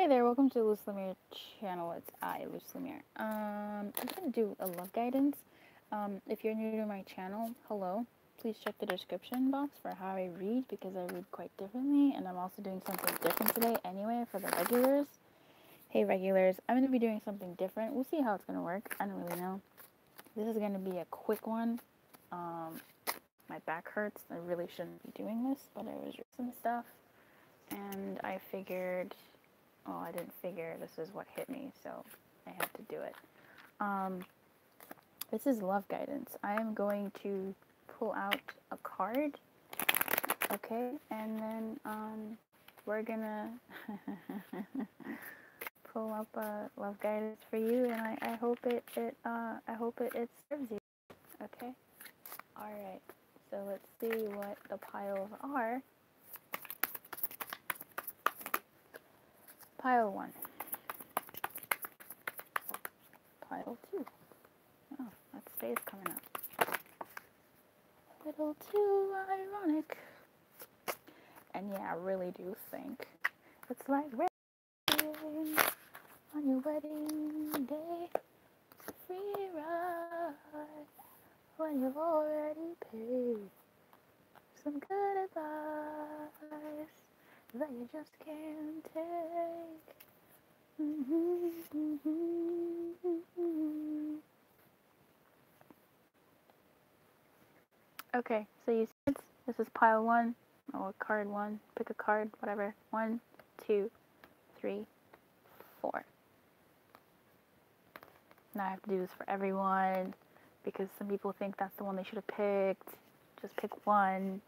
Hey there, welcome to Luz Lumiere channel. It's I, Luz Lumiere. I'm gonna do a love guidance. If you're new to my channel, hello. Please check the description box for how I read because I read quite differently, and I'm also doing something different today anyway for the regulars. Hey regulars, I'm gonna be doing something different. We'll see how it's gonna work. I don't really know. This is gonna be a quick one. My back hurts. I really shouldn't be doing this, but I was reading some stuff, and I figured. Well, I didn't figure this is what hit me, so I had to do it. This is love guidance. I am going to pull out a card, okay, and then we're gonna pull up a love guidance for you, and I hope it serves you. Okay. All right. So let's see what the piles are. Pile 1. Pile 2. Oh, that stays coming up. A little too ironic. And yeah, I really do think it's like rain on your wedding day. It's a free ride when you've already paid. Some good advice that you just can't take. Okay, so you see this is pile 1, or card 1, pick a card, whatever. 1, 2, 3, 4. Now I have to do this for everyone, because some people think that's the one they should have picked. Just pick one.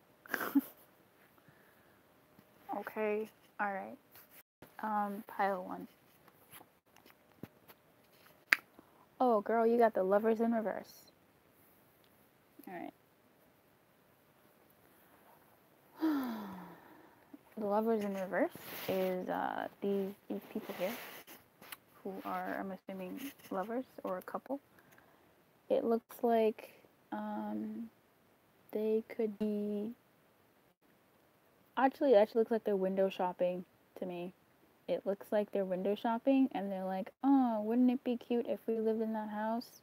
Okay, alright. Pile 1. Oh, girl, you got the Lovers in reverse. Alright. The Lovers in reverse is these people here who are, I'm assuming, lovers or a couple. It looks like they could be... Actually, it actually looks like they're window shopping to me. It looks like they're window shopping, and they're like, oh, wouldn't it be cute if we lived in that house?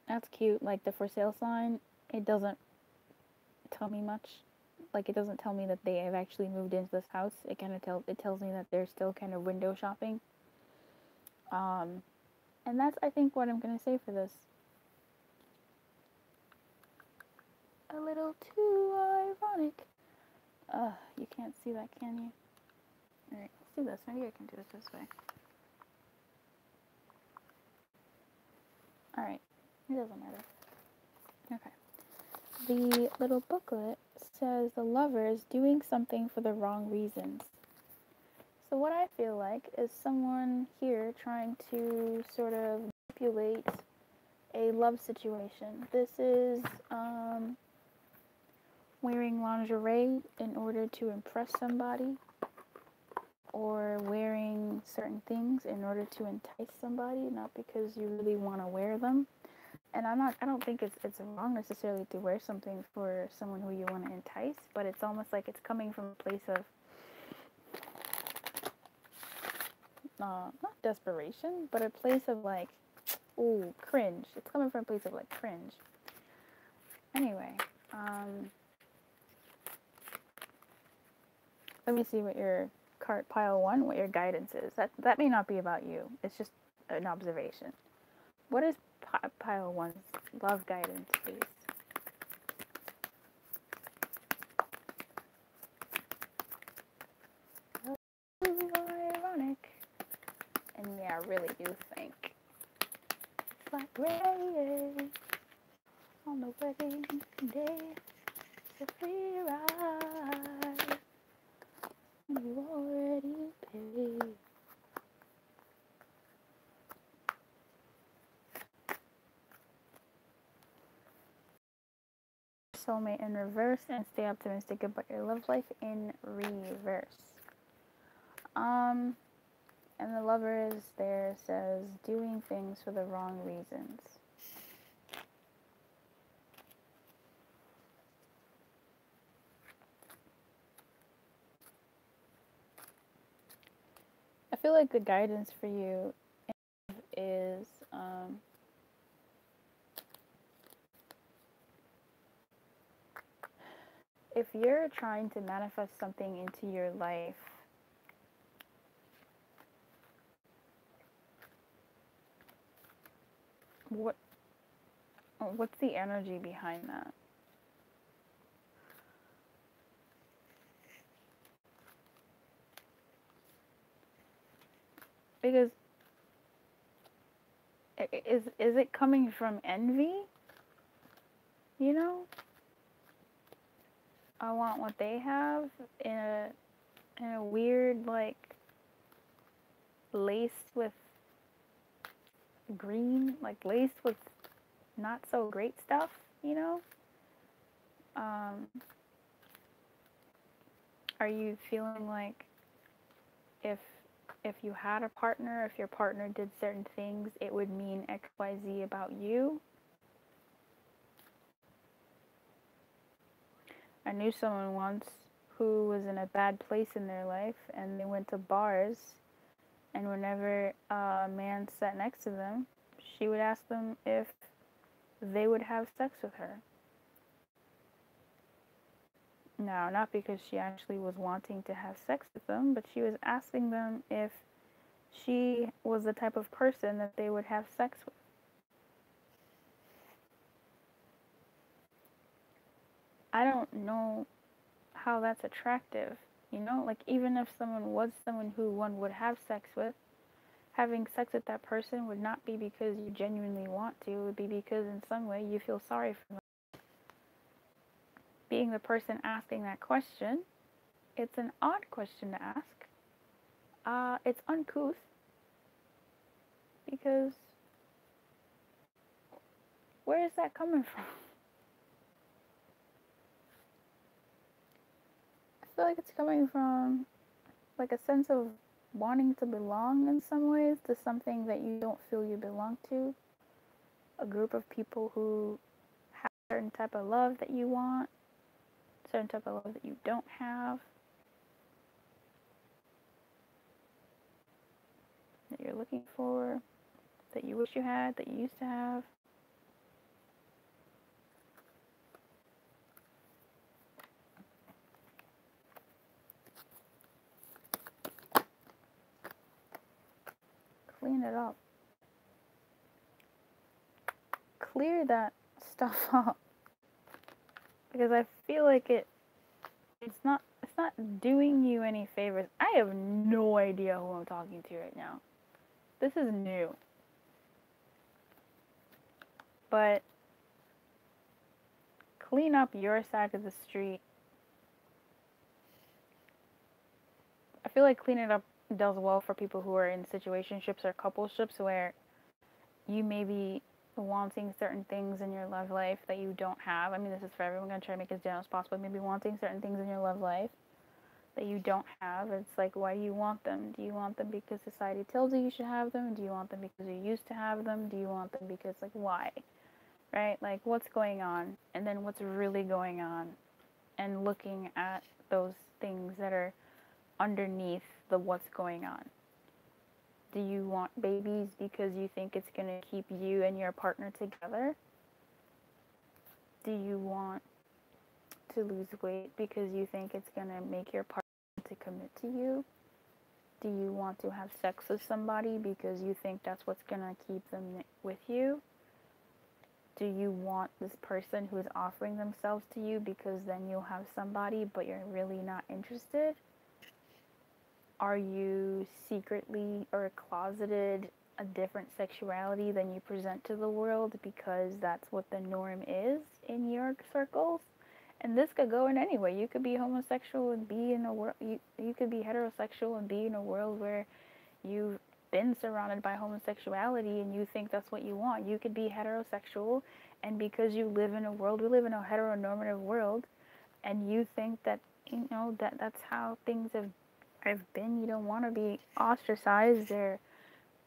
That's cute. Like, the for sale sign, it doesn't tell me much. Like, it doesn't tell me that they have actually moved into this house. It kind of tells me that they're still kind of window shopping. And that's, I think, what I'm going to say for this. A little too ironic. You can't see that, can you? Alright, let's do this. Maybe I can do it this way. Alright, it doesn't matter. Okay. The little booklet says the lovers doing something for the wrong reasons. So what I feel like is someone here trying to sort of manipulate a love situation. This is wearing lingerie in order to impress somebody, or wearing certain things in order to entice somebody, not because you really want to wear them. And I don't think it's wrong necessarily to wear something for someone who you want to entice, but it's almost like it's coming from a place of not desperation, but a place of like, ooh, cringe. It's coming from a place of like cringe. Anyway, let me see what your card pile 1, what your guidance is. That may not be about you. It's just an observation. What is pile 1's love guidance, please? Ooh, ironic. And yeah, I really do think it's like rain on the wedding day. It's a free ride. You already paid. Soulmate in reverse, and stay optimistic about your love life in reverse. And the lover is there, says doing things for the wrong reasons. I feel like the guidance for you is if you're trying to manifest something into your life, what's the energy behind that? Because is it coming from envy? You know, I want what they have in a weird, like, laced with green, like laced with not so great stuff, you know? Um, are you feeling like if if you had a partner, if your partner did certain things, it would mean XYZ about you? I knew someone once who was in a bad place in their life, and they went to bars, and whenever a man sat next to them, she would ask them if they would have sex with her. Now, not because she actually was wanting to have sex with them, but she was asking them if she was the type of person that they would have sex with. I don't know how that's attractive, you know? Like, even if someone was someone who one would have sex with, having sex with that person would not be because you genuinely want to. It would be because in some way you feel sorry for them. Being the person asking that question, it's an odd question to ask. It's uncouth because where is that coming from? I feel like it's coming from like a sense of wanting to belong in some ways to something that you don't feel you belong to. A group of people who have a certain type of love that you want, certain type of love that you don't have, that you're looking for, that you wish you had, that you used to have. Clean it up. Clear that stuff up. Because I feel like it's not doing you any favors. I have no idea who I'm talking to right now. This is new. But clean up your side of the street. I feel like cleaning it up does well for people who are in situationships or coupleships where you may be wanting certain things in your love life that you don't have. I mean, this is for everyone. I'm going to try to make it as general as possible. Maybe wanting certain things in your love life that you don't have. It's like, why do you want them? Do you want them because society tells you you should have them? Do you want them because you used to have them? Do you want them because, like, why? Right? Like, what's going on? And then what's really going on? And looking at those things that are underneath the what's going on. Do you want babies because you think it's going to keep you and your partner together? Do you want to lose weight because you think it's going to make your partner to commit to you? Do you want to have sex with somebody because you think that's what's going to keep them with you? Do you want this person who is offering themselves to you because then you'll have somebody but you're really not interested? Are you secretly or closeted a different sexuality than you present to the world because that's what the norm is in your circles? And this could go in any way. You could be homosexual and be in a world. You could be heterosexual and be in a world where you've been surrounded by homosexuality and you think that's what you want. You could be heterosexual, and because you live in a world, we live in a heteronormative world, and you think that that's how things have been. You don't want to be ostracized, or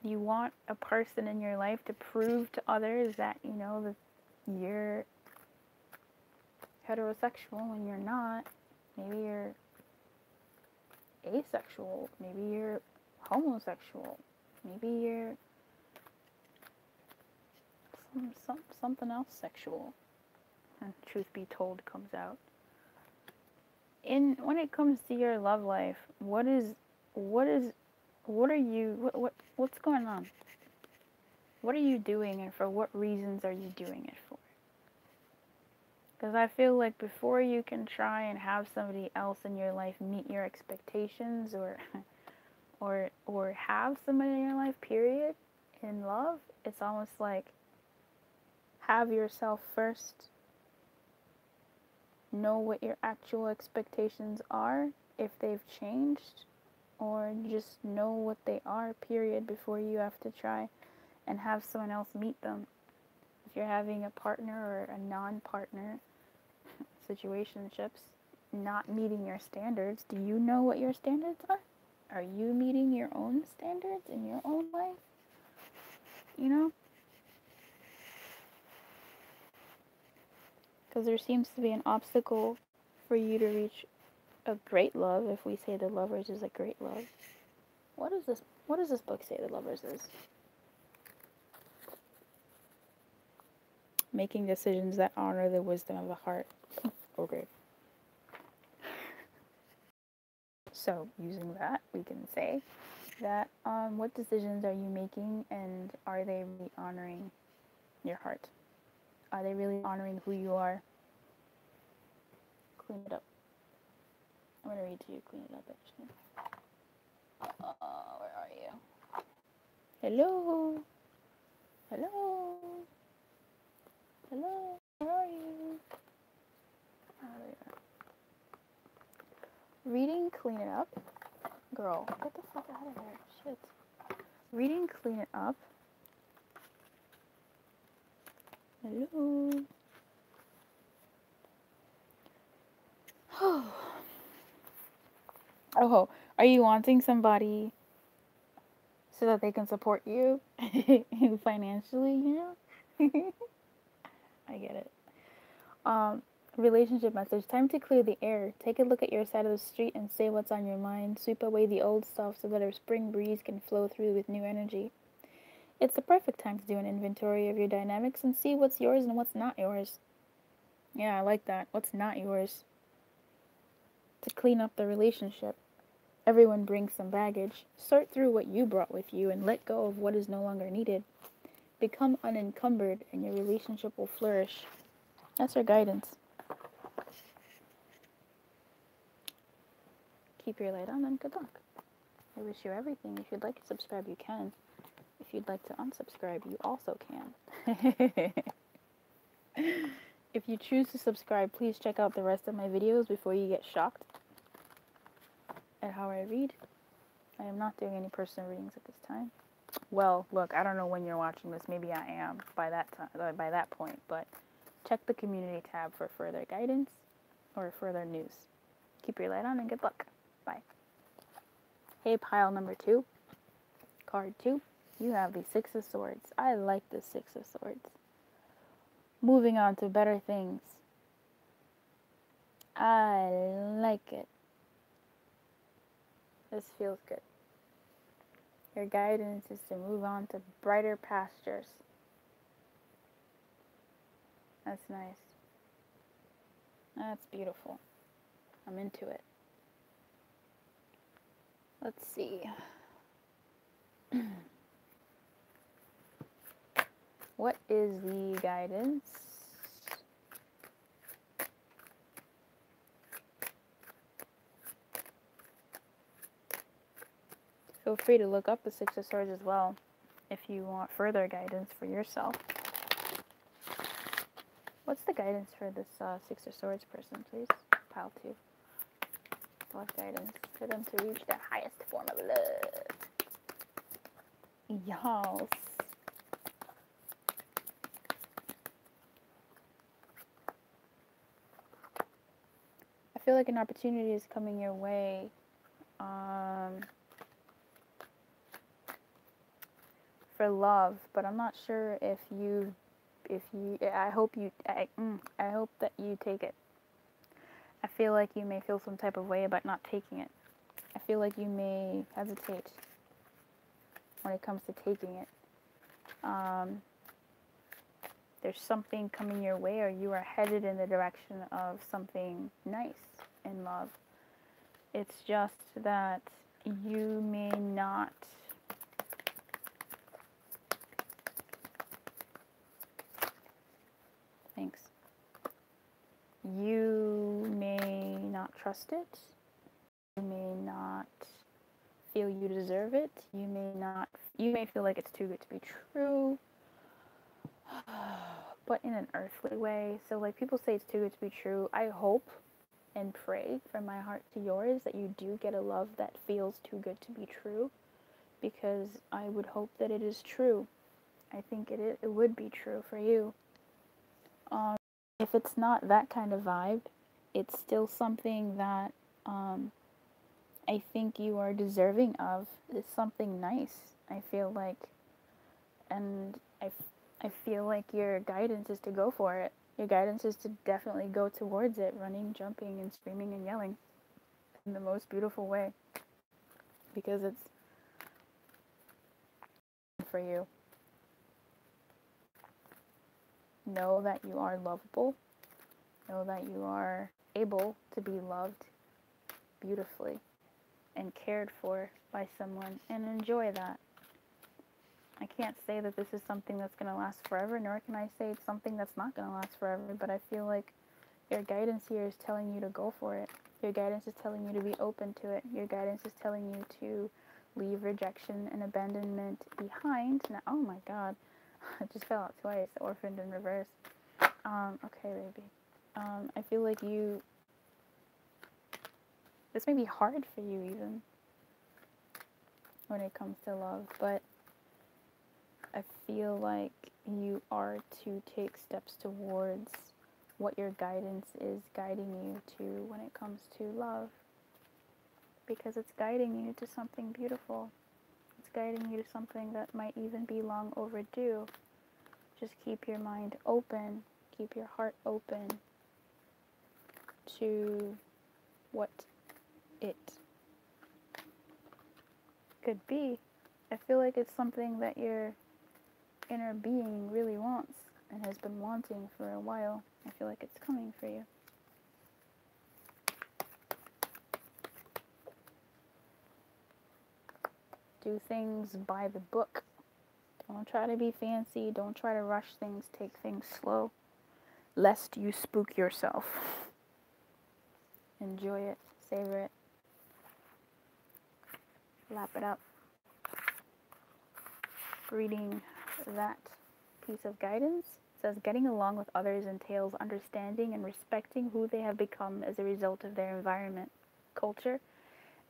you want a person in your life to prove to others that that you're heterosexual when you're not. Maybe you're asexual. Maybe you're homosexual. Maybe you're something else sexual. And truth be told comes out. When it comes to your love life, what's going on? What are you doing, and for what reasons are you doing it for? Because I feel like before you can try and have somebody else in your life meet your expectations, or have somebody in your life, period, in love, it's almost like have yourself first, know what your actual expectations are, if they've changed, or just know what they are, period, before you have to try and have someone else meet them. If you're having a partner or a non-partner situationships not meeting your standards, do you know what your standards are? Are you meeting your own standards in your own life? You know? Because there seems to be an obstacle for you to reach a great love, if we say the Lovers is a great love. What does this book say the Lovers is? Making decisions that honor the wisdom of the heart. Okay. So, using that, we can say that what decisions are you making, and are they really honoring your heart? Are they really honoring who you are? Clean it up. I'm going to read to you. Clean it up, actually. Where are you? Hello? Hello? Hello? Where are you? Oh, there you are. Reading, clean it up. Girl, get the fuck out of here. Shit. Reading, clean it up. Hello? Oh, are you wanting somebody so that they can support you financially, you know? I get it. Relationship message. Time to clear the air. Take a look at your side of the street and say what's on your mind. Sweep away the old stuff so that a spring breeze can flow through with new energy. It's the perfect time to do an inventory of your dynamics and see what's yours and what's not yours. Yeah, I like that. What's not yours. To clean up the relationship. Everyone brings some baggage. Sort through what you brought with you and let go of what is no longer needed. Become unencumbered and your relationship will flourish. That's our guidance. Keep your light on and good luck. I wish you everything. If you'd like to subscribe, you can. If you'd like to unsubscribe, you also can. If you choose to subscribe, please check out the rest of my videos before you get shocked at how I read. I am not doing any personal readings at this time. Well, look, I don't know when you're watching this. Maybe I am by that point, but check the community tab for further guidance or further news. Keep your light on and good luck. Bye. Hey, pile number 2. Card 2. You have the 6 of Swords. I like the 6 of Swords. Moving on to better things. I like it. This feels good. Your guidance is to move on to brighter pastures. That's nice. That's beautiful. I'm into it. Let's see. What is the guidance? Feel free to look up the 6 of Swords as well if you want further guidance for yourself. What's the guidance for this 6 of Swords person, please? Pile 2. What guidance for them to reach their highest form of love? Yes. I feel like an opportunity is coming your way. For love, but I'm not sure if you I hope that you take it. I feel like you may feel some type of way about not taking it. I feel like you may hesitate when it comes to taking it. There's something coming your way, or you are headed in the direction of something nice in love. It's just that you may not you may not trust it. You may not feel you deserve it. You may feel like it's too good to be true. But in an earthly way. So like people say it's too good to be true. I hope and pray from my heart to yours that you do get a love that feels too good to be true, because I would hope that it is true. I think it would be true for you. If it's not that kind of vibe, it's still something that I think you are deserving of. It's something nice, I feel like. And I feel like your guidance is to go for it. Your guidance is to definitely go towards it, running, jumping, and screaming and yelling in the most beautiful way. Because it's for you. Know that you are lovable. Know that you are able to be loved beautifully and cared for by someone, and enjoy that. I can't say that this is something that's going to last forever, nor can I say it's something that's not going to last forever, but I feel like your guidance here is telling you to go for it. Your guidance is telling you to be open to it. Your guidance is telling you to leave rejection and abandonment behind. Now, oh my god, I just fell out twice, orphaned in reverse. Okay, baby. I feel like this may be hard for you even when it comes to love, but I feel like you are to take steps towards what your guidance is guiding you to when it comes to love, because it's guiding you to something beautiful. It's guiding you to something that might even be long overdue. Just keep your mind open, keep your heart open to what it could be. I feel like it's something that your inner being really wants and has been wanting for a while. I feel like it's coming for you. Do things by the book. Don't try to be fancy. Don't try to rush things. Take things slow, lest you spook yourself. Enjoy it. Savor it. Lap it up. Reading that piece of guidance says, getting along with others entails understanding and respecting who they have become as a result of their environment, culture,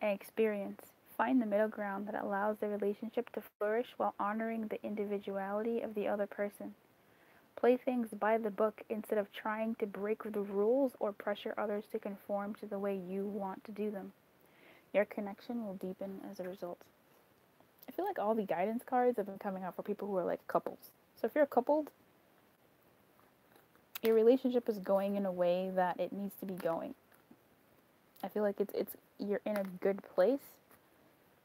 and experience. Find the middle ground that allows the relationship to flourish while honoring the individuality of the other person. Play things by the book instead of trying to break the rules or pressure others to conform to the way you want to do them. Your connection will deepen as a result. I feel like all the guidance cards have been coming out for people who are like couples. So if you're coupled, your relationship is going in a way that it needs to be going. I feel like it's you're in a good place.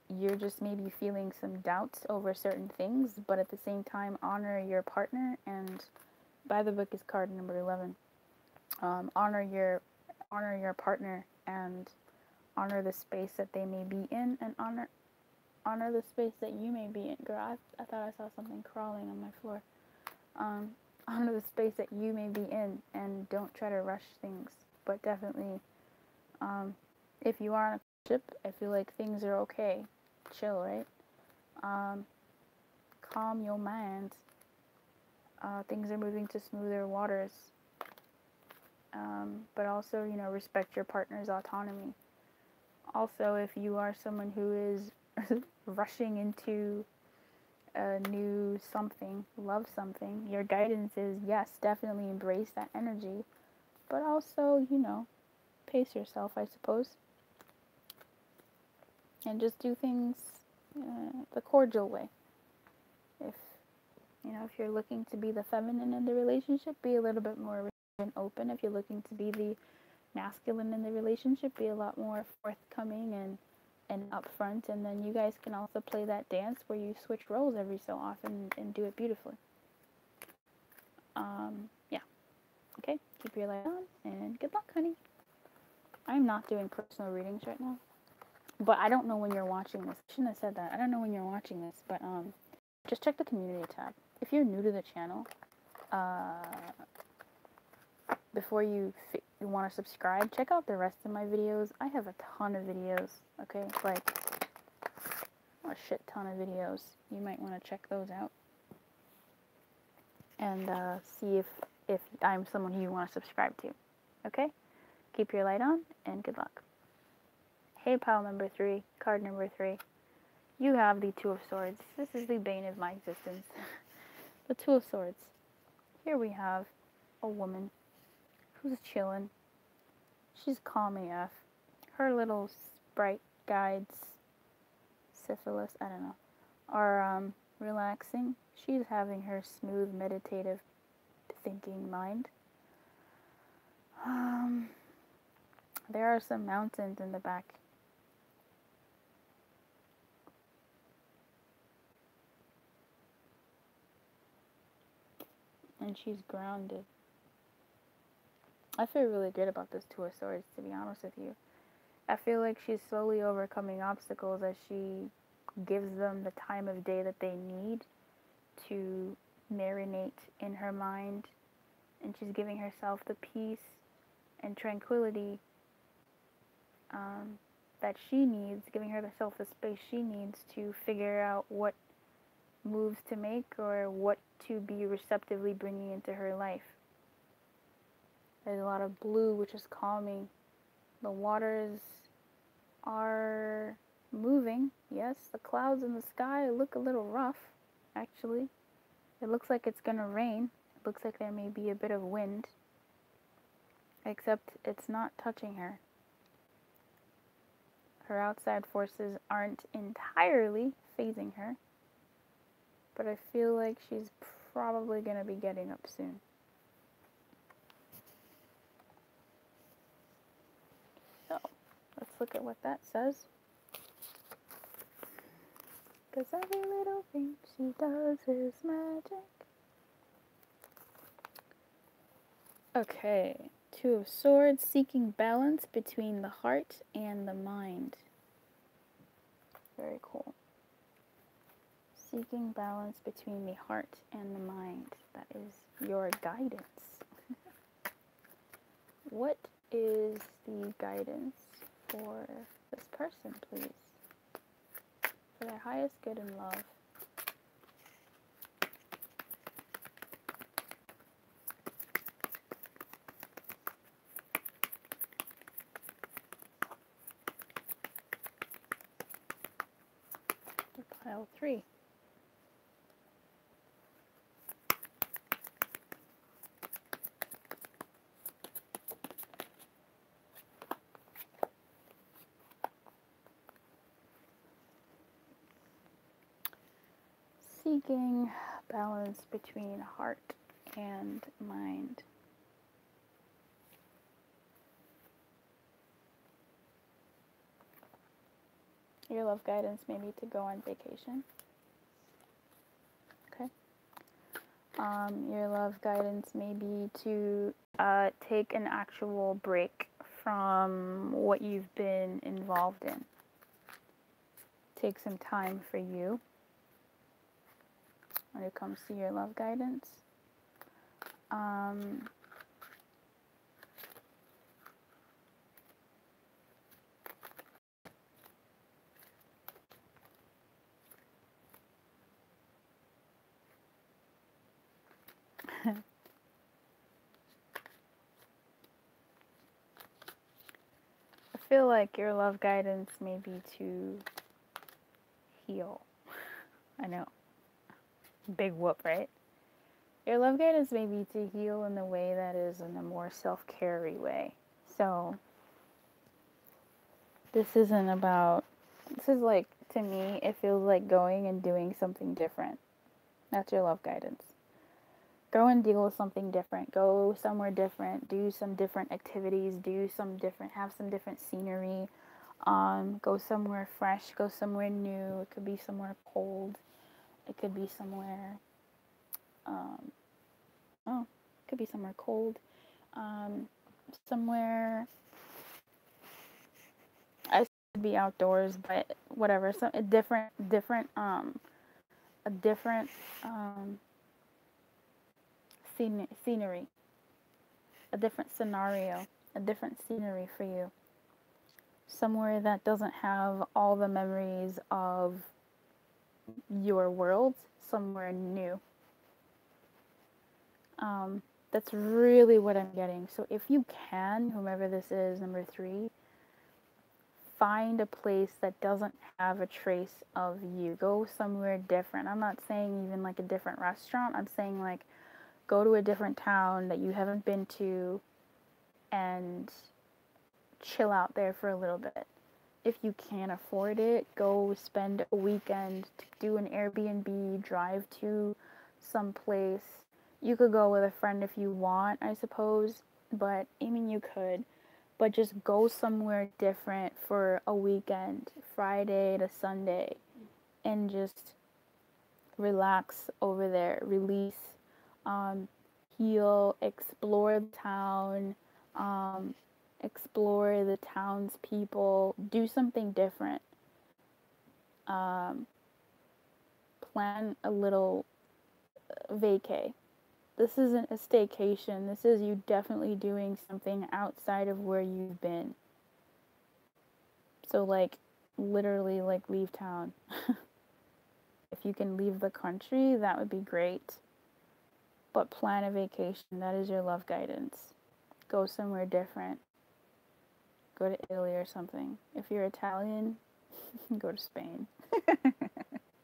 You're just maybe feeling some doubts over certain things, but at the same time honor your partner. And by the book is card number 11. Honor your partner and honor the space that they may be in, and honor the space that you may be in. Girl, I thought I saw something crawling on my floor. Honor the space that you may be in, and don't try to rush things. But definitely, if you are on a ship, I feel like things are okay. Chill, right? Calm your mind. Things are moving to smoother waters. But also, respect your partner's autonomy. Also, if you are someone who is rushing into a new something, love something, your guidance is, yes, definitely embrace that energy, but also, pace yourself, I suppose, and just do things the cordial way. If you're looking to be the feminine in the relationship, be a little bit more open. If you're looking to be the masculine in the relationship, be a lot more forthcoming and and upfront, and then you guys can also play that dance where you switch roles every so often and do it beautifully. Yeah. Okay, keep your light on, and good luck, honey. I'm not doing personal readings right now, but I don't know when you're watching this. I shouldn't have said that. I don't know when you're watching this, but just check the community tab. If you're new to the channel, before you want to subscribe, check out the rest of my videos. I have a ton of videos, okay? Like, a shit ton of videos. You might want to check those out. And see if I'm someone you want to subscribe to, okay? Keep your light on, and good luck. Hey, pile number 3, card number 3. You have the Two of Swords. This is the bane of my existence. The Two of Swords. Here we have a woman who's chilling. She's calm AF. Her little sprite guides, syphilis, I don't know, are relaxing. She's having her smooth, meditative, thinking mind. There are some mountains in the back. And she's grounded. I feel really good about this Two of Swords, to be honest with you. I feel like she's slowly overcoming obstacles as she gives them the time of day that they need to marinate in her mind. And she's giving herself the peace and tranquility that she needs, giving herself the space she needs to figure out what moves to make or what to be receptively bringing into her life. There's a lot of blue, which is calming. The waters are moving. Yes, the clouds in the sky look a little rough, actually. It looks like it's gonna rain. It looks like there may be a bit of wind, except it's not touching her. Her outside forces aren't entirely phasing her, but I feel like she's probably gonna be getting up soon. So, let's look at what that says. Because every little thing she does is magic. Okay, Two of Swords, seeking balance between the heart and the mind. Very cool. Seeking balance between the heart and the mind. That is your guidance. What is the guidance for this person, please? For their highest good in love. Pile 3. Seeking balance between heart and mind. Your love guidance may be to go on vacation. Okay. Your love guidance may be to take an actual break from what you've been involved in. Take some time for you when it comes to your love guidance. I feel like your love guidance may be to heal. I know. Big whoop, right? Your love guidance may be to heal in a way that is in a more self-care-y way. So, this isn't about, this is like, to me, it feels like going and doing something different. That's your love guidance. Go and deal with something different. Go somewhere different. Do some different activities. Have some different scenery. Go somewhere fresh, go somewhere new. It could be somewhere cold. It could be somewhere, it could be somewhere cold. Somewhere, I should be outdoors, but whatever. So a different, a different scenery, a different scenario, a different scenery for you. Somewhere that doesn't have all the memories of your world, somewhere new. That's really what I'm getting. So if you can, whomever this is, number 3, find a place that doesn't have a trace of you. Go somewhere different. I'm not saying even like a different restaurant. I'm saying like go to a different town that you haven't been to and chill out there for a little bit. If you can't afford it, go spend a weekend, do an Airbnb, drive to some place. You could go with a friend if you want, I suppose, but I mean, you could. But just go somewhere different for a weekend, Friday to Sunday, and just relax over there, release, heal, explore the town, explore the townspeople, do something different. Plan a little vacay. This isn't a staycation. This is you definitely doing something outside of where you've been. So, like, literally, like, leave town. If you can leave the country, that would be great. But plan a vacation. That is your love guidance. Go somewhere different. Go to Italy or something. If you're Italian, go to Spain.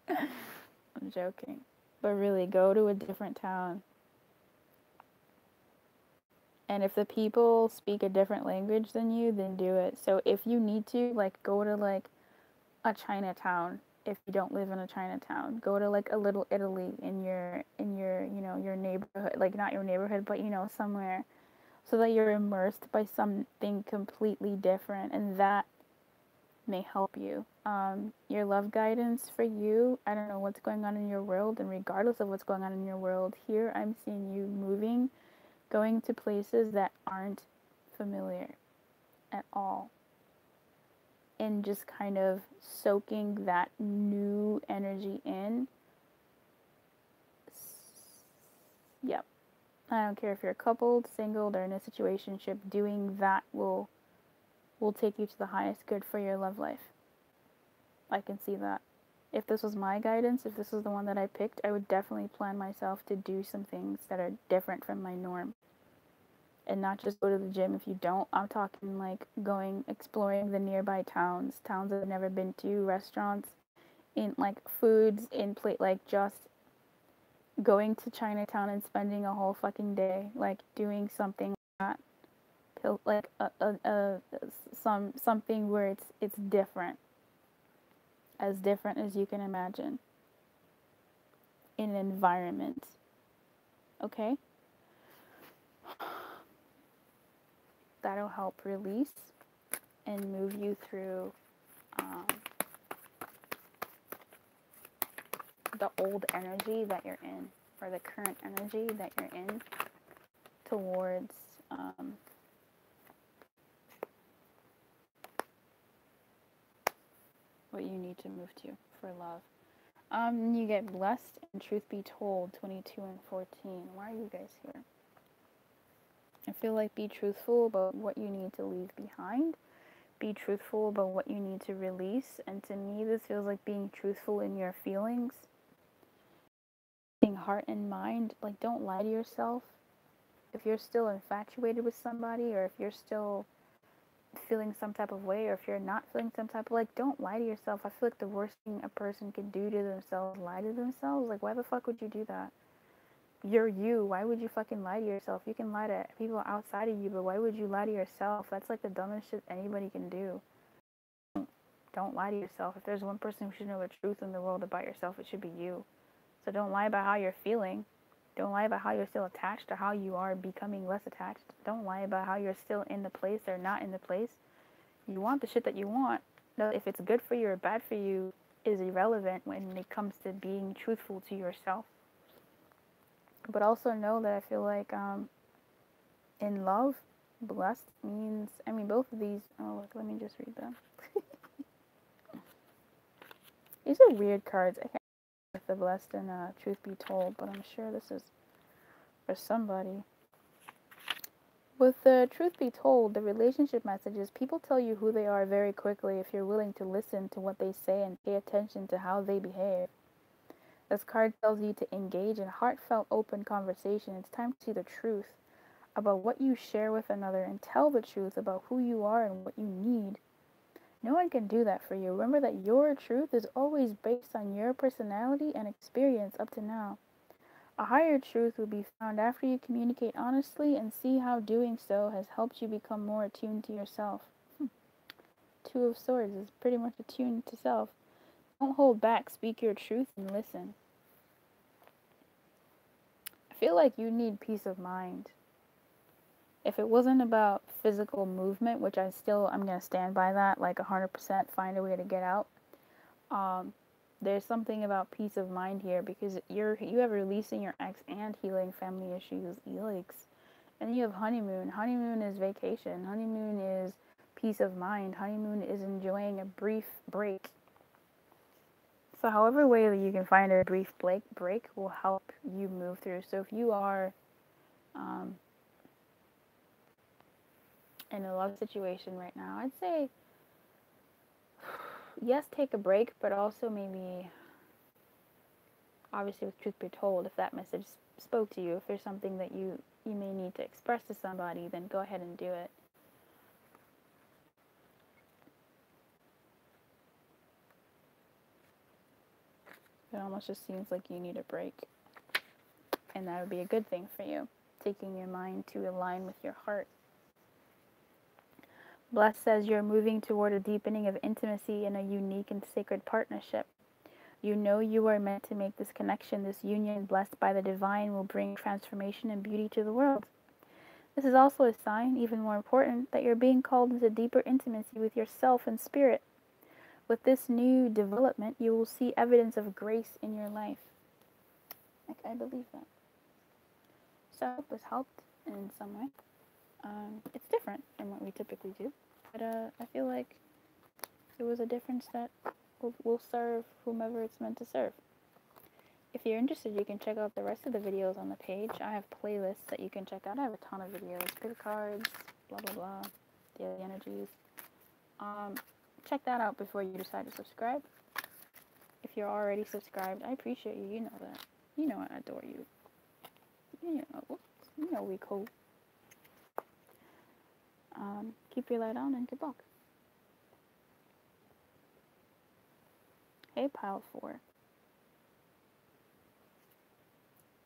I'm joking. But really, go to a different town. And if the people speak a different language than you, then do it. So if you need to, like, go to, like, a Chinatown. If you don't live in a Chinatown, go to, like, a little Italy in your your neighborhood. Like, not your neighborhood, but, somewhere. So that you're immersed by something completely different. And that may help you. Your love guidance for you, I don't know what's going on in your world. And regardless of what's going on in your world, here I'm seeing you moving, going to places that aren't familiar at all, and just kind of soaking that new energy in. Yep. I don't care if you're coupled, single, or in a situationship, doing that will take you to the highest good for your love life. I can see that. If this was my guidance, if this was the one that I picked, I would definitely plan myself to do some things that are different from my norm. And not just go to the gym. If you don't, I'm talking like going, exploring the nearby towns I've never been to, restaurants, in like foods, in plate, like just going to Chinatown and spending a whole fucking day, like doing something like that, like something where it's different, as different as you can imagine, in an environment. Okay? That'll help release and move you through the old energy that you're in, or the current energy that you're in, towards what you need to move to for love. You get blessed, and truth be told, 22 and 14. Why are you guys here? I feel like be truthful about what you need to leave behind. Be truthful about what you need to release. And to me, this feels like being truthful in your feelings. Being heart and mind. Like, don't lie to yourself. If you're still infatuated with somebody, or if you're still feeling some type of way, or if you're not feeling some type of, like, don't lie to yourself. I feel like the worst thing a person can do to themselves, lie to themselves. Like, why the fuck would you do that? You're you. Why would you fucking lie to yourself? You can lie to people outside of you, but why would you lie to yourself? That's like the dumbest shit anybody can do. Don't lie to yourself. If there's one person who should know the truth in the world about yourself, it should be you. So don't lie about how you're feeling. Don't lie about how you're still attached, or how you are becoming less attached. Don't lie about how you're still in the place or not in the place. You want the shit that you want. know, if it's good for you or bad for you is irrelevant when it comes to being truthful to yourself. But also know that I feel like in love, blessed means, I mean, both of these, oh, look, let me just read them. These are weird cards. I can't with the blessed and truth be told, but I'm sure this is for somebody. With the truth be told, the relationship messages, people tell you who they are very quickly if you're willing to listen to what they say and pay attention to how they behave. This card tells you to engage in heartfelt, open conversation. It's time to see the truth about what you share with another and tell the truth about who you are and what you need. No one can do that for you. Remember that your truth is always based on your personality and experience up to now. A higher truth will be found after you communicate honestly and see how doing so has helped you become more attuned to yourself. Two of Swords is pretty much attuned to self. Don't hold back, speak your truth and listen. I feel like you need peace of mind. If it wasn't about physical movement, which I'm going to stand by that, like 100%, find a way to get out. There's something about peace of mind here because you have releasing your ex and healing family issues. Yikes. And you have honeymoon. Honeymoon is vacation. Honeymoon is peace of mind. Honeymoon is enjoying a brief break. So however way that you can find a brief break will help you move through. So if you are in a love situation right now, I'd say yes, take a break, but also maybe, obviously with truth be told, if that message spoke to you, if there's something that you may need to express to somebody, then go ahead and do it. It almost just seems like you need a break. And that would be a good thing for you, taking your mind to align with your heart. Blessed says you're moving toward a deepening of intimacy in a unique and sacred partnership. You know you are meant to make this connection. This union, blessed by the divine, will bring transformation and beauty to the world. This is also a sign, even more important, that you're being called into deeper intimacy with yourself and spirit. With this new development, you will see evidence of grace in your life. I believe that. So I hope this helped in some way. It's different from what we typically do, but I feel like it was a difference that will serve whomever it's meant to serve. If you're interested, you can check out the rest of the videos on the page. I have playlists that you can check out. I have a ton of videos, good cards, blah blah blah, daily energies. Check that out before you decide to subscribe. If you're already subscribed, I appreciate you. You know that. You know I adore you. You know we cool. Keep your light on and good luck. Hey, pile 4.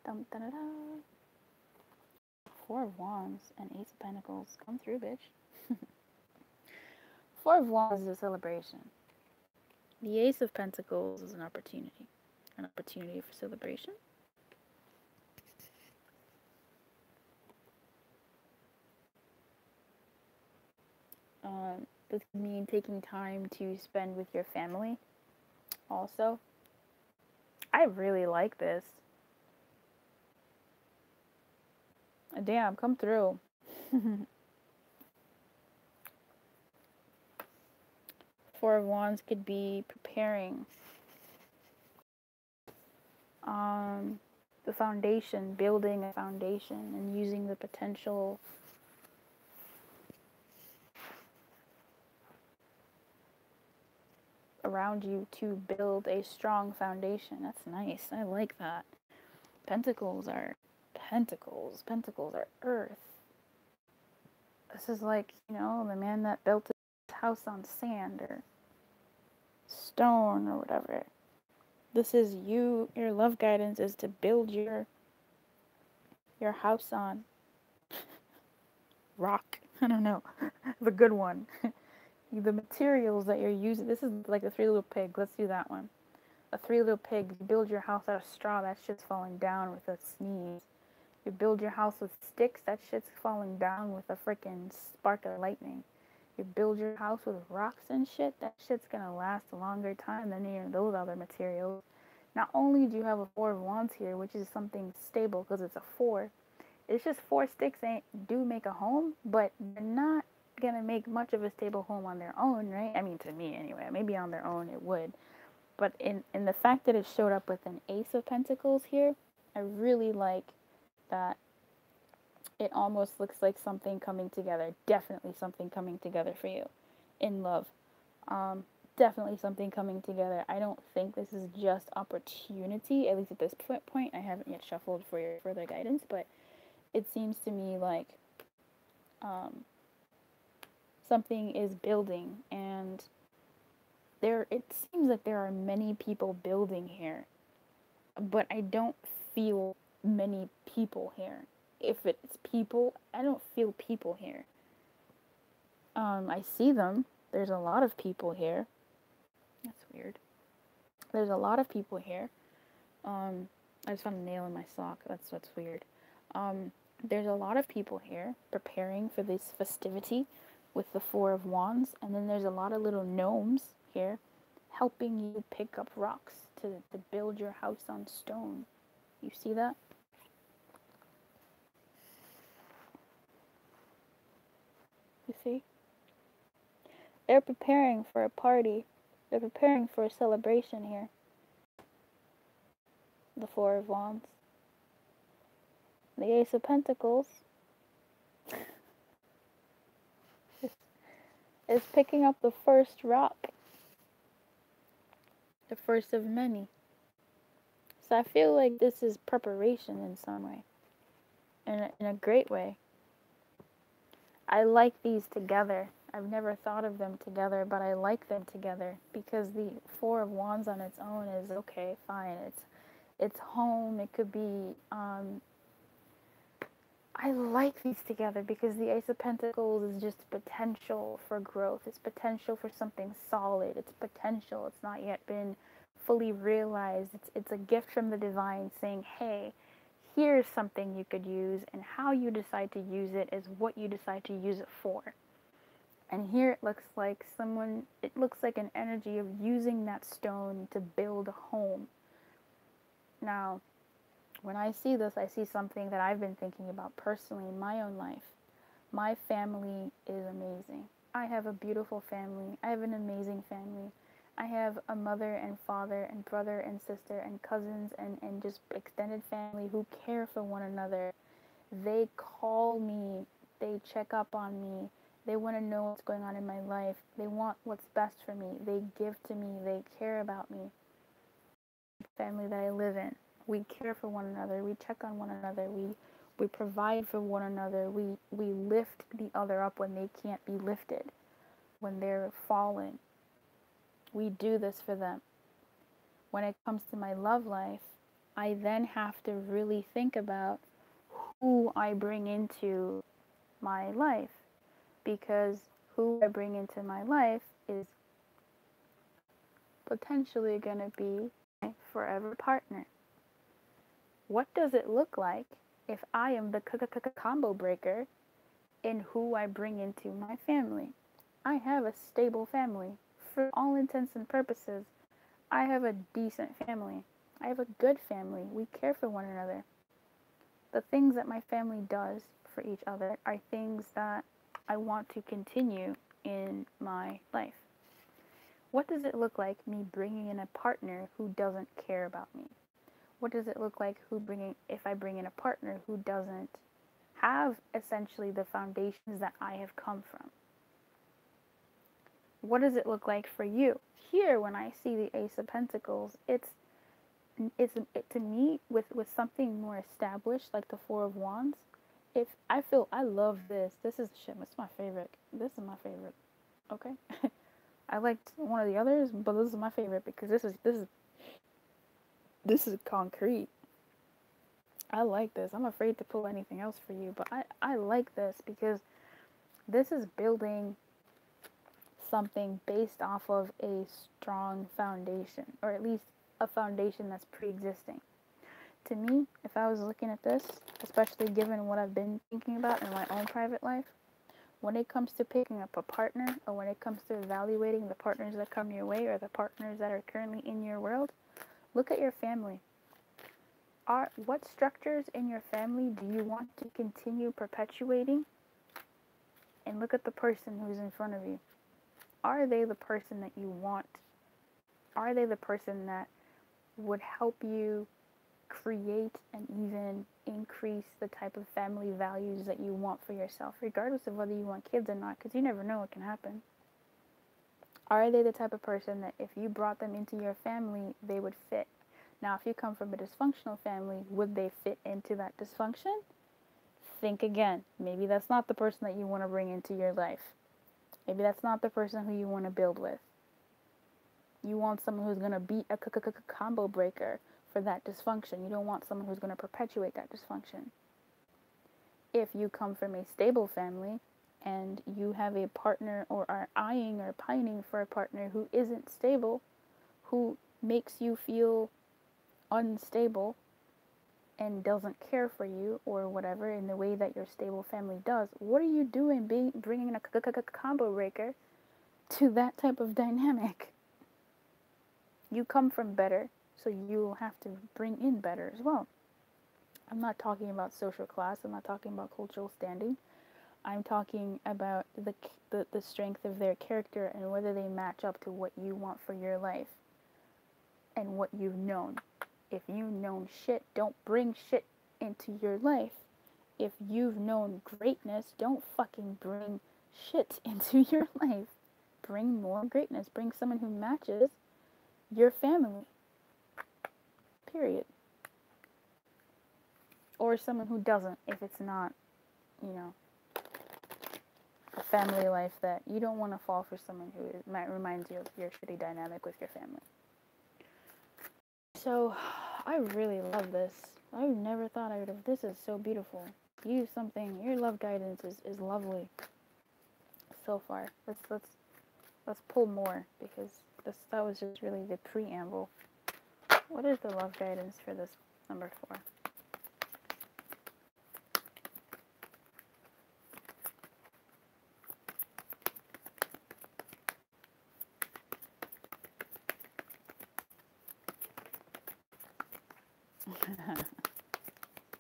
Dum da da da. 4 of Wands and Ace of Pentacles. Come through, bitch. 4 of Wands is a celebration. The Ace of Pentacles is an opportunity. An opportunity for celebration. This could mean taking time to spend with your family also. I really like this. Damn, come through. 4 of Wands could be preparing the foundation, building a foundation and using the potential around you to build a strong foundation. That's nice. I like that. Pentacles are pentacles. Pentacles are earth. This is like, you know, the man that built his house on sand or stone or whatever. This is you. Your love guidance is to build your house on rock. I don't know. The good one. The materials that you're using. This is like the 3 little pigs. Let's do that one. A 3 little pigs. You build your house out of straw. That shit's falling down with a sneeze. You build your house with sticks. That shit's falling down with a freaking spark of lightning. You build your house with rocks and shit, that shit's gonna last a longer time than any of those other materials. Not only do you have a Four of Wands here, which is something stable because it's a four, it's just four sticks do make a home, but they're not gonna make much of a stable home on their own, right? I mean, to me anyway. Maybe on their own it would, but in the fact that it showed up with an Ace of Pentacles here, I really like that. It almost looks like something coming together. Definitely something coming together for you in love. Um, Definitely something coming together. I don't think this is just opportunity, at least at this point. I haven't yet shuffled for your further guidance, but it seems to me like um, something is building, and it seems like there are many people building here, but I don't feel many people here. If it's people, I don't feel people here. I see them. There's a lot of people here. That's weird. There's a lot of people here. I just found a nail in my sock. That's what's weird. There's a lot of people here preparing for this festivity with the Four of Wands, and then there's a lot of little gnomes here helping you pick up rocks to build your house on stone. You see that? You see? They're preparing for a party. They're preparing for a celebration here. The Four of Wands. The Ace of Pentacles is picking up the first rock. The first of many. So I feel like this is preparation in some way. In a great way. I like these together. I've never thought of them together, but I like them together because the Four of Wands on its own is okay, fine. It's home. It could be. I like these together because the Ace of Pentacles is just potential for growth. It's potential for something solid. It's potential. It's not yet been fully realized. It's a gift from the divine saying, hey, here's something you could use, and how you decide to use it is what you decide to use it for. And here it looks like an energy of using that stone to build a home. Now, when I see this, I see something that I've been thinking about personally in my own life. My family is amazing. I have a beautiful family. I have an amazing family. I have a mother and father and brother and sister and cousins and just extended family who care for one another. They call me. They check up on me. They want to know what's going on in my life. They want what's best for me. They give to me. They care about me. The family that I live in. We care for one another. We check on one another. We provide for one another. We lift the other up when they can't be lifted, when they're fallen. We do this for them. When it comes to my love life, I then have to really think about who I bring into my life, because who I bring into my life is potentially going to be my forever partner. What does it look like if I am the combo breaker in who I bring into my family? I have a stable family. For all intents and purposes, I have a decent family. I have a good family. We care for one another. The things that my family does for each other are things that I want to continue in my life. What does it look like me bringing in a partner who doesn't care about me? What does it look like if I bring in a partner who doesn't have essentially the foundations that I have come from? What does it look like for you? Here, when I see the Ace of Pentacles, it's to me with something more established like the Four of Wands. If I feel I love this. This is shit. It's my favorite. This is my favorite. Okay. I liked one of the others, but this is my favorite because this is concrete. I like this. I'm afraid to pull anything else for you, but I like this because this is building something based off of a strong foundation, or at least a foundation that's pre-existing. To me, if I was looking at this, especially given what I've been thinking about in my own private life, when it comes to picking up a partner, or when it comes to evaluating the partners that come your way or the partners that are currently in your world, look at your family. What structures in your family do you want to continue perpetuating? And look at the person who's in front of you. Are they the person that you want? Are they the person that would help you create and even increase the type of family values that you want for yourself, regardless of whether you want kids or not, because you never know what can happen? Are they the type of person that if you brought them into your family, they would fit? Now, if you come from a dysfunctional family, would they fit into that dysfunction? Think again. Maybe that's not the person that you want to bring into your life. Maybe that's not the person who you want to build with. You want someone who's going to be a combo breaker for that dysfunction. You don't want someone who's going to perpetuate that dysfunction. If you come from a stable family and you have a partner or are eyeing or pining for a partner who isn't stable, who makes you feel unstable and doesn't care for you or whatever in the way that your stable family does, what are you doing bringing a combo breaker to that type of dynamic? You come from better, so you'll have to bring in better as well. I'm not talking about social class. I'm not talking about cultural standing. I'm talking about the strength of their character and whether they match up to what you want for your life and what you've known. If you've known shit, don't bring shit into your life. If you've known greatness, don't fucking bring shit into your life. Bring more greatness. Bring someone who matches your family. Period. Or someone who doesn't, if it's not, a family life that you don't want to fall for someone who might remind you of your shitty dynamic with your family. So, I really love this. I never thought I would have. This is so beautiful. Use something. Your love guidance is lovely. So far, let's pull more, because that was just really the preamble. What is the love guidance for this number 4?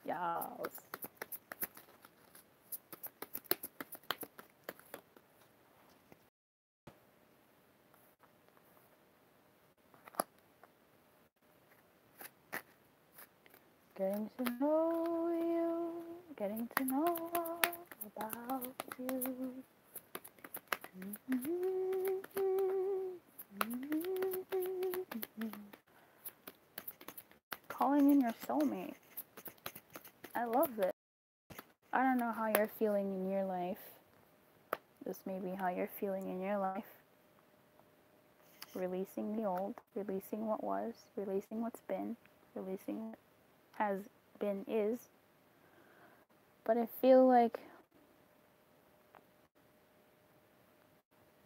Yes. Getting to know you, getting to know all about you. Calling in your soulmate. I love this. I don't know how you're feeling in your life. This may be how you're feeling in your life. Releasing the old, releasing what was, releasing what's been, releasing what has been is. But I feel like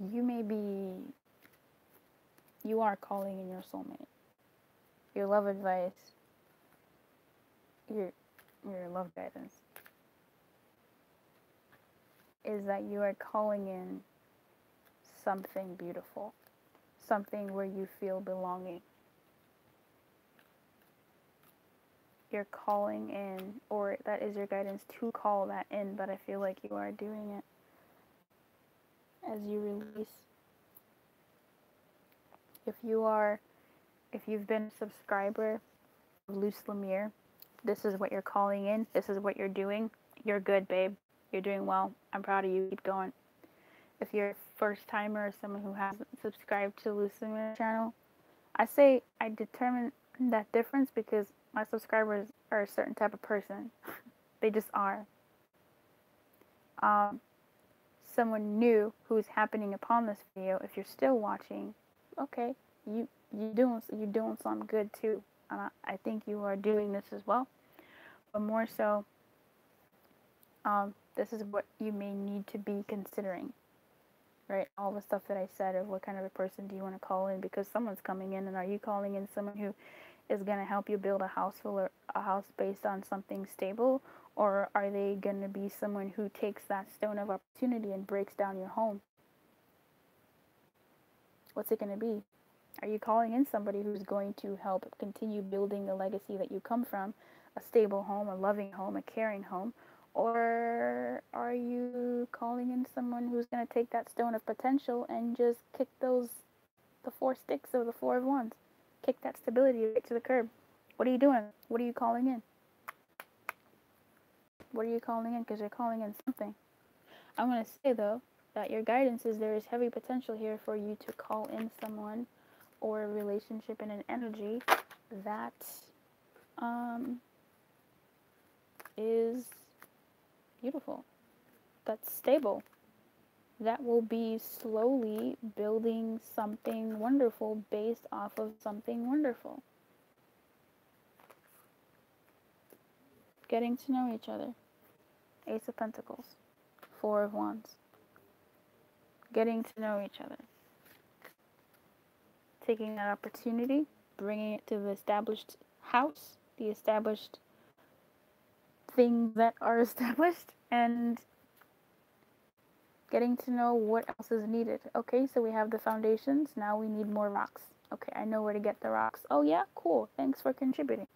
you are calling in your soulmate. Your love advice, your love guidance is that you are calling in something beautiful, something where you feel belonging. You're calling in, or that is your guidance to call that in, but I feel like you are doing it as you release. If you've been a subscriber of Luz Lumiere, this is what you're calling in, this is what you're doing. You're good, babe. You're doing well. I'm proud of you. Keep going. If you're a first timer or someone who hasn't subscribed to Luz Lumiere channel, I say I determine that difference because my subscribers are a certain type of person. They just are. Someone new who's happening upon this video, if you're still watching, okay, you're doing something good too. I think you are doing this as well. But more so, this is what you may need to be considering, right? All the stuff that I said of what kind of a person do you want to call in, because someone's coming in, and are you calling in someone who is going to help you build a house based on something stable, Or are they going to be someone who takes that stone of opportunity and breaks down your home? What's it going to be? Are you calling in somebody who's going to help continue building the legacy that you come from, a stable home, a loving home, a caring home? Or are you calling in someone who's going to take that stone of potential and just kick the 4 sticks of the 4 of Wands? Kick that stability right to the curb. What are you doing? What are you calling in? What are you calling in? Because you're calling in something. I want to say, though, that your guidance is there is heavy potential here for you to call in someone or a relationship and an energy that is beautiful, that's stable, that will be slowly building something wonderful based off of something wonderful. Getting to know each other. Ace of Pentacles. 4 of Wands. Getting to know each other. Taking that opportunity, bringing it to the established house, the established things that are established, and getting to know what else is needed. Okay, so we have the foundations. Now we need more rocks. Okay, I know where to get the rocks. Oh yeah, cool. Thanks for contributing.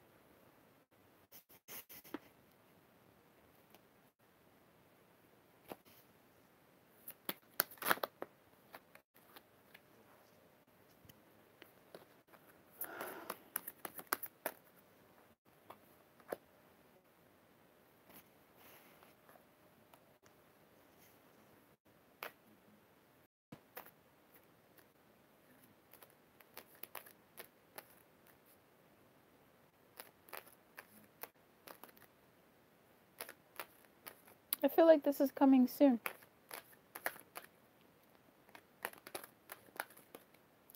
I feel like this is coming soon.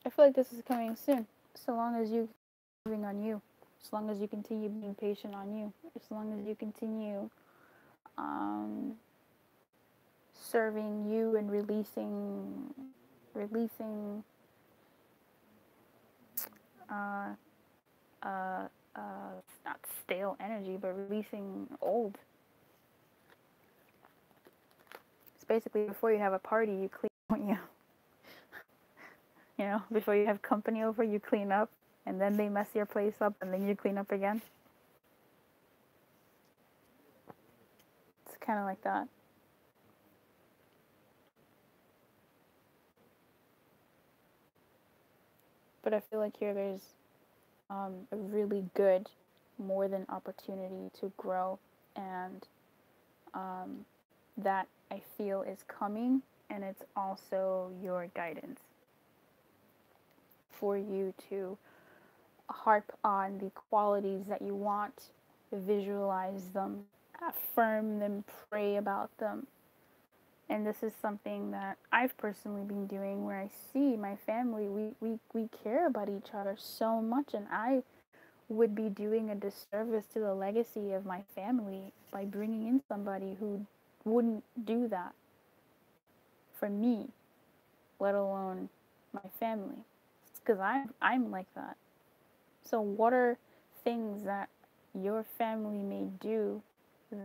I feel like this is coming soon. So long as you moving on you, as long as you continue being patient on you, as long as you continue serving you and releasing not stale energy, but releasing old. It's basically before you have a party, you clean, don't you? You know, before you have company over, you clean up, and then they mess your place up, and then you clean up again. It's kind of like that. But I feel like here there's a really good, more than opportunity to grow, and that I feel is coming, and it's also your guidance for you to harp on the qualities that you want, visualize them, affirm them, pray about them. And this is something that I've personally been doing, where I see my family, we care about each other so much, and I would be doing a disservice to the legacy of my family by bringing in somebody who wouldn't do that for me, let alone my family. It's because I'm like that. So what are things that your family may do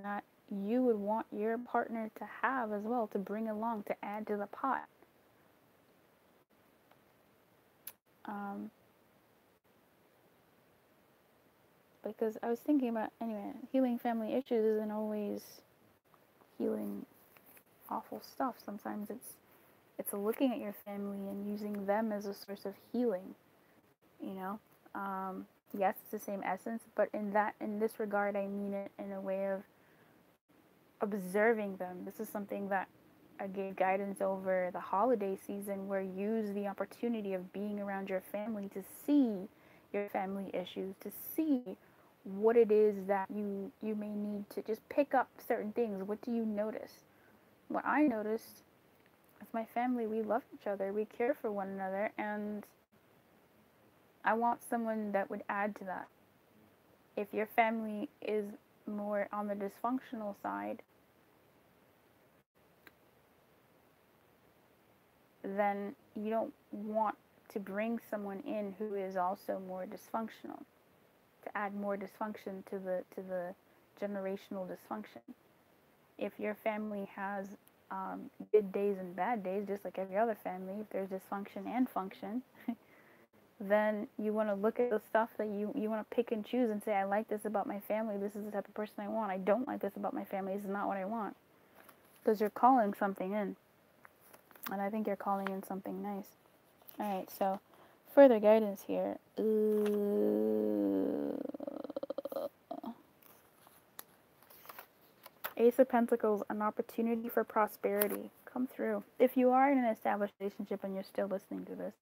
that you would want your partner to have as well, to bring along, to add to the pot? Because I was thinking about, anyway, healing family issues isn't always healing awful stuff. Sometimes it's looking at your family and using them as a source of healing, you know. Yes, it's the same essence, but in this regard, I mean it in a way of observing them. This is something that I gave guidance over the holiday season, where use the opportunity of being around your family to see your family issues, to see what it is that you may need to just pick up certain things. What do you notice? What I noticed with my family, we love each other, we care for one another, and I want someone that would add to that. If your family is more on the dysfunctional side, then you don't want to bring someone in who is also more dysfunctional, to add more dysfunction to the generational dysfunction. If your family has good days and bad days, just like every other family, if there's dysfunction and function, then you want to look at the stuff that you want to pick and choose and say, I like this about my family. This is the type of person I want. I don't like this about my family. This is not what I want. Because you're calling something in. And I think you're calling in something nice. All right, so further guidance here. Ace of Pentacles, an opportunity for prosperity. Come through. If you are in an established relationship and you're still listening to this,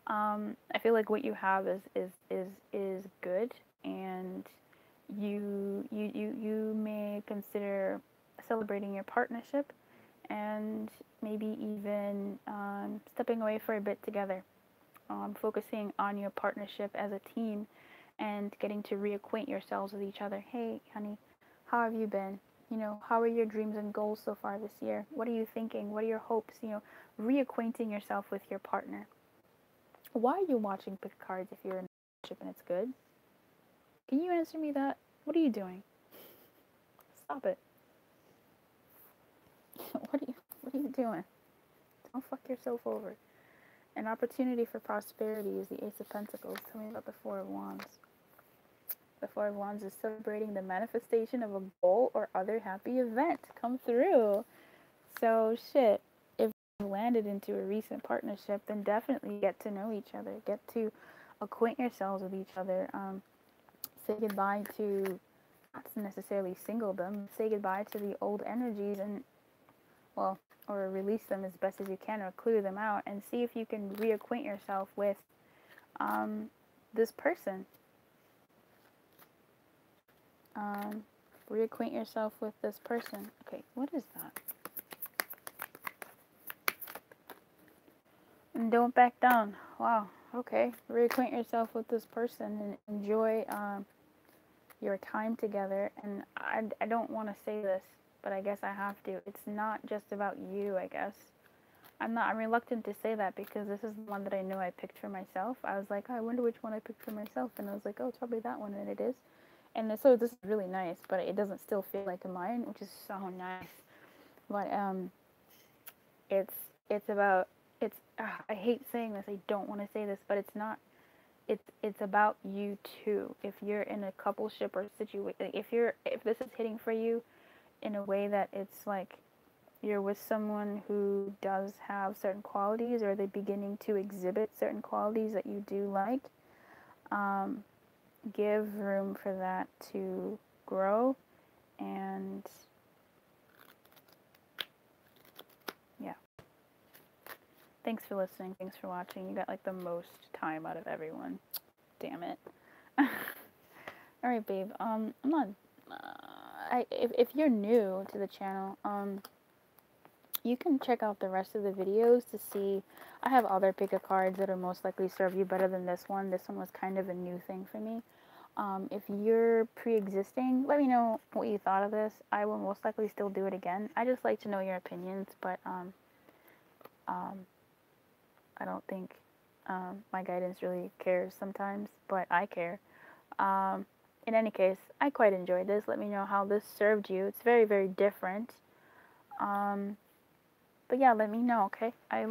I feel like what you have is good, and you may consider celebrating your partnership, and maybe even stepping away for a bit together, focusing on your partnership as a team, and getting to reacquaint yourselves with each other. Hey, honey, how have you been? How are your dreams and goals so far this year? What are you thinking? What are your hopes? Reacquainting yourself with your partner. Why are you watching pick cards if you're in a relationship and it's good? Can you answer me that? What are you doing? Stop it. What are you doing? Don't fuck yourself over. An opportunity for prosperity is the Ace of Pentacles. Tell me about the Four of Wands. The Four of Wands is celebrating the manifestation of a goal or other happy event. Come through. So shit. If you landed into a recent partnership, then definitely get to know each other. Get to acquaint yourselves with each other. Say goodbye to, not necessarily singledom, say goodbye to the old energies and, well, or release them as best as you can, or clear them out, and see if you can reacquaint yourself with this person. Reacquaint yourself with this person. Okay, what is that? And don't back down. Wow, okay. Reacquaint yourself with this person and enjoy your time together. And I don't want to say this, but I guess I have to. It's not just about you, I guess. I'm reluctant to say that because this is the one that I know I picked for myself. I was like, oh, I wonder which one I picked for myself. And I was like, oh, it's probably that one, and it is. And so this is really nice, but it doesn't still feel like mine, which is so nice. But it's about, I hate saying this. I don't want to say this, but it's not. It's about you too. If you're in a coupleship or situation, if this is hitting for you in a way that it's like you're with someone who does have certain qualities, or they're beginning to exhibit certain qualities that you do like, give room for that to grow. And yeah, thanks for listening, thanks for watching. You got like the most time out of everyone, damn it. All right, babe, I'm not if you're new to the channel, you can check out the rest of the videos to see. I have other pick-a-cards that will most likely serve you better than this one. This one was kind of a new thing for me. If you're pre-existing, let me know what you thought of this. I will most likely still do it again. I just like to know your opinions, but I don't think my guidance really cares sometimes, but I care. In any case, I quite enjoyed this. Let me know how this served you. It's very, very different. But yeah, let me know, okay? I